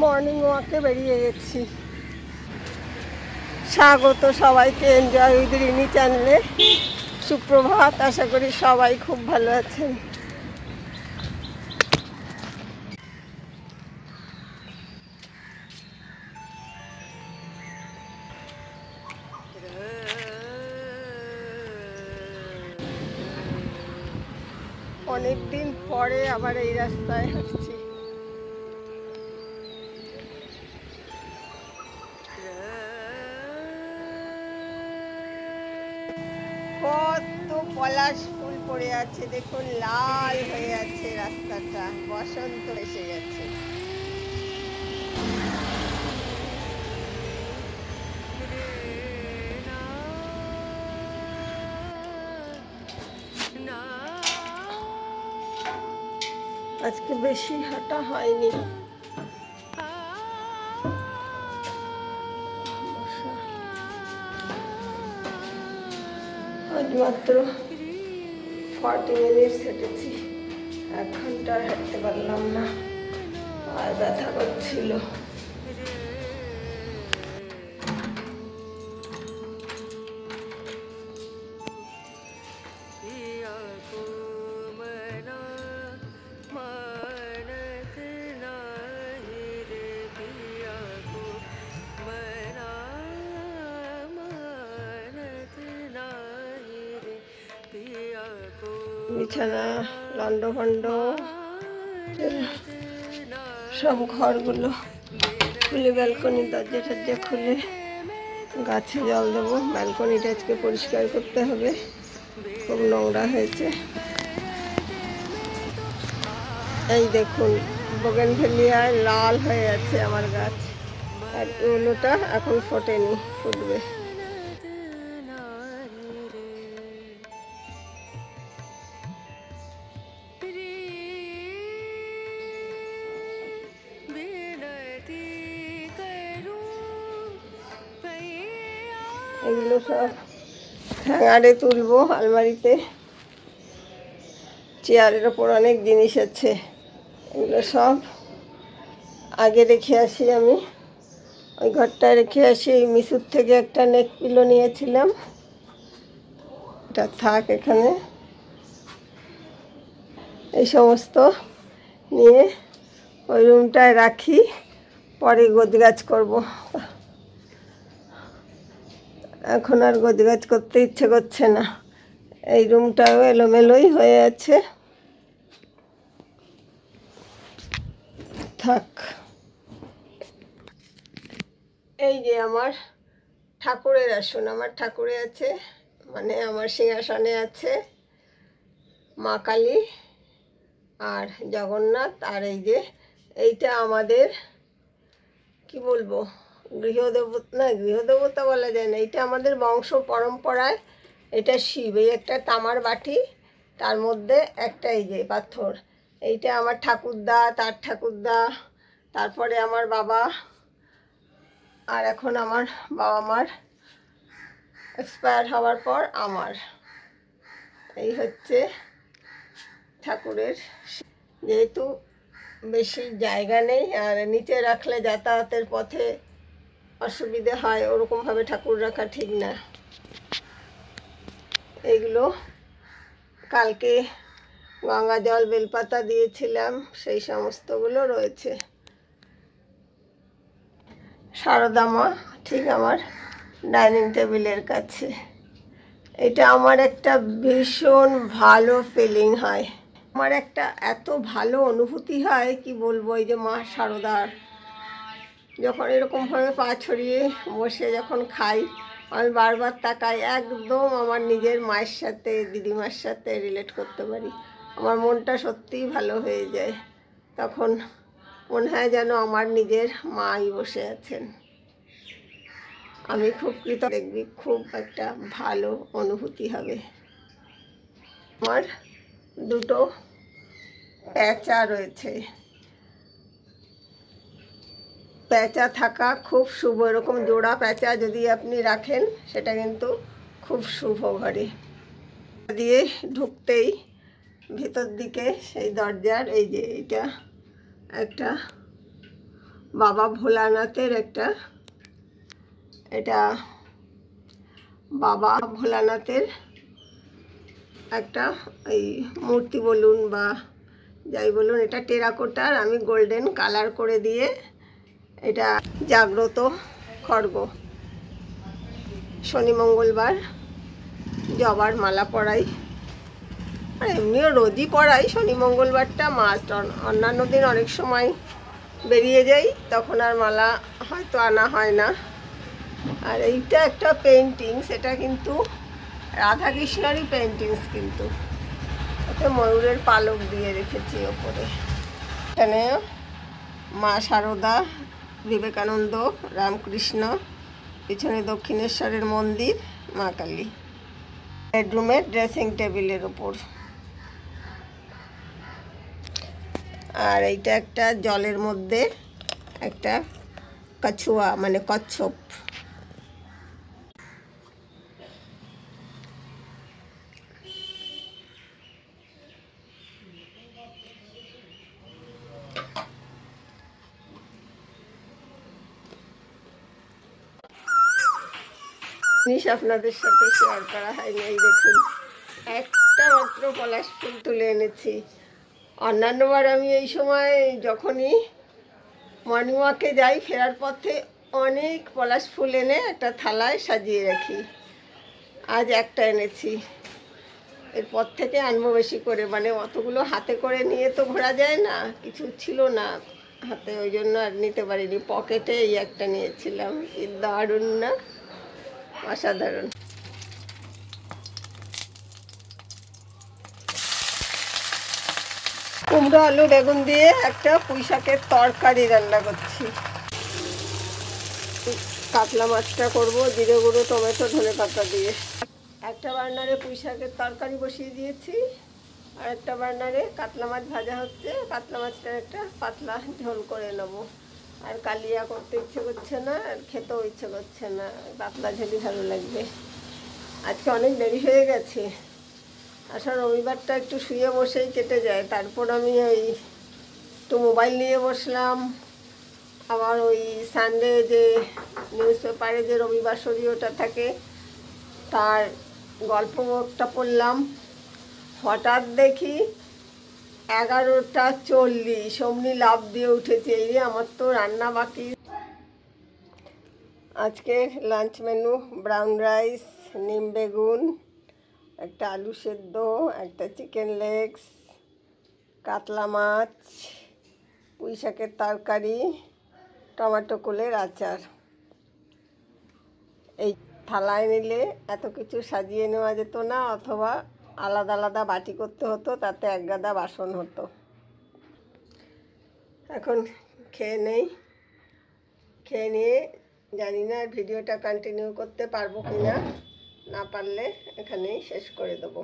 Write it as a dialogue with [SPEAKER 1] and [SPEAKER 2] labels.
[SPEAKER 1] Morning ওয়াকে বেরিয়ে গেছি। স্বাগত সবাইকে এনজয় উইথ রিনি চ্যানেলে। সুপ্রভাত, আশা করি সবাই খুব ভালো আছেন। অনেকদিন পরে আবার এই রাস্তায় হাঁটছি। কত পলাশ ফুল পড়ে আছে দেখুন, লাল হয়ে আছে রাস্তাটা, বসন্ত এসে গেছে। আজকে বেশি হাঁটা হয়নি। আজ মাত্র 40 মিনিট হেঁটেছি, 1 ঘন্টা হাঁটতে পারলাম না, আর ব্যথা করছিল। বিছানা লন্ডভন্ড, সব ঘরগুলো খুলে, ব্যালকনির দরজা টরজা খুলে গাছে জল দেবো। ব্যালকনিটা আজকে পরিষ্কার করতে হবে, খুব নোংরা হয়েছে। এই দেখুন বোগেনভেলিয়ায় লাল হয়ে আছে আমার গাছ, আর ওগুলোটা এখন ফোটেনি, ফুটবে। এগুলো সব হ্যাঙ্গারে তুলবো, আলমারিতে। চেয়ারের ওপর অনেক জিনিস আছে, এগুলো সব আগে রেখে আসি আমি, ওই ঘরটায় রেখে আসি। মিশুর থেকে একটা নেক পিলো নিয়েছিলাম, এটা থাক এখানে। এই সমস্ত নিয়ে ওই রুমটায় রাখি, পরে গোছগাছ করবো। এখন আর গোছগাছ করতে ইচ্ছে করছে না, এই রুমটাও এলোমেলোই হয়ে আছে, থাক। এই যে আমার ঠাকুরের আসন, আমার ঠাকুরে আছে, মানে আমার সিংহাসনে আছে মা কালী আর জগন্নাথ। আর এই যে এইটা আমাদের কি বলবো, গৃহদেবতা না, গৃহদেবতা বলা যায় না, এটা আমাদের বংশ পরম্পরায়। এটা শিব, এই একটা তামার বাটি, তার মধ্যে একটা এই যে পাথর। এইটা আমার ঠাকুরদা, তার ঠাকুরদা, তারপরে আমার বাবা, আর এখন আমার বাবা মার এক্সপায়ার হওয়ার পর আমার। এই হচ্ছে ঠাকুরের। যেহেতু বেশি জায়গা নেই আর নিচে রাখলে যাতায়াতের পথে অসুবিধে হয়, ওরকমভাবে ঠাকুর রাখা ঠিক না। এইগুলো কালকে গঙ্গা জল বেলপাতা দিয়েছিলাম, সেই সমস্তগুলো রয়েছে। সারদা মা ঠিক আমার ডাইনিং টেবিলের কাছে। এটা আমার একটা ভীষণ ভালো ফিলিং হয়, আমার একটা এত ভালো অনুভূতি হয় কি বলবো। এই যে মা সারদার যখন এরকমভাবে পা ছড়িয়ে বসে যখন খাই, আমি বারবার তাকাই, একদম আমার নিজের মায়ের সাথে, দিদিমার সাথে রিলেট করতে পারি। আমার মনটা সত্যিই ভালো হয়ে যায়, তখন মনে হয় যেন আমার নিজের মাই বসে আছেন। আমি খুব কৃতজ্ঞ, দেখবি খুব একটা ভালো অনুভূতি হবে। আমার দুটো প্যাঁচা রয়েছে, প্যাঁচা থাকা খুব শুভ। এরকম জোড়া প্যাঁচা যদি আপনি রাখেন, সেটা কিন্তু খুব শুভ ঘরে। দিয়ে ঢুকতেই ভিতর দিকে সেই দরজার এই যে এটা একটা বাবা ভোলানাথের একটা, এটা বাবা ভোলানাথের একটা এই মূর্তি বলুন বা যাই বলুন, এটা টেরাকোটার, আমি গোল্ডেন কালার করে দিয়ে এটা জাগ্রত খড়গ। শনি মঙ্গলবার জবার মালা পরাই, আর এমনিও রোজই পরাই, শনি মঙ্গলবারটা মাস্ট। অন্যান্য দিন অনেক সময় বেরিয়ে যাই, তখন আর মালা হয়তো আনা হয় না। আর এইটা একটা পেন্টিং, সেটা কিন্তু রাধাকৃষ্ণেরই পেন্টিংস, কিন্তু ওতে ময়ূরের পালক দিয়ে রেখেছি ওপরে। এখানে মা শারদা, বিবেকানন্দ, রামকৃষ্ণ, পিছনে দক্ষিণেশ্বরের মন্দির, মা কালী। বেডরুমের ড্রেসিং টেবিলের ওপর। আর এইটা একটা জলের মধ্যে একটা কছুয়া মানে কচ্ছপ। জিনিস আপনাদের সাথে শেয়ার করা হয়নি। এই দেখুন, একটা মাত্র পলাশ ফুল তুলে এনেছি। অন্যান্যবার আমি এই সময় যখনই মর্নিং ওয়াকে যাই, ফেরার পথে অনেক পলাশ ফুল এনে একটা থালায় সাজিয়ে রাখি। আজ একটা এনেছি, এরপর থেকে আনবো বেশি করে। মানে অতগুলো হাতে করে নিয়ে তো ঘোরা যায় না, কিছু ছিল না হাতে, ওই জন্য আর নিতে পারিনি। পকেটে এই একটা নিয়েছিলাম। কি দারুণ না, অসাধারণ। কুমড়ো আলু বেগুন দিয়ে একটা পুঁই শাকের তরকারি রান্না করছি। কাতলা মাছটা করবো জিরে গুঁড়ো, টমেটো, ধনেপাতা দিয়ে। একটা বার্নারে পুঁই শাকের তরকারি বসিয়ে দিয়েছি, আর একটা বার্নারে কাতলা মাছ ভাজা হচ্ছে। কাতলা মাছটা একটা পাতলা ঝোল করে নেবো। আর কালিয়া করতে ইচ্ছে করছে না, আর খেতেও ইচ্ছে করছে না, পাতলা ঝোলই ভালো লাগবে। আজকে অনেক দেরি হয়ে গেছে, আসলে রবিবারটা একটু শুয়ে বসেই কেটে যায়। তারপর আমি ওই একটু মোবাইল নিয়ে বসলাম। আবার ওই সানডে যে নিউজ পেপারে যে রবিবার শরীরটা থাকে, তার গল্পটা পড়লাম। হঠাৎ দেখি 11:40, অমনি লাফ দিয়ে উঠেছে, এই রে আমার তো রান্না বাকি। আজকে লাঞ্চ মেনু ব্রাউন রাইস, নিম বেগুন, একটা আলু সেদ্ধ, একটা চিকেন লেগস, কাতলা মাছ, পুঁই শাকের তরকারি, টমেটো কুলের আচার। এই থালায় নিলে এত কিছু সাজিয়ে নেওয়া যেত না, অথবা আলাদা আলাদা বাটি করতে হতো, তাতে এক গাদা বাসন হতো। এখন খেয়ে নেই, খেয়ে নিয়ে জানি না ভিডিওটা কন্টিনিউ করতে পারবো কি না, না পারলে এখানেই শেষ করে দেবো।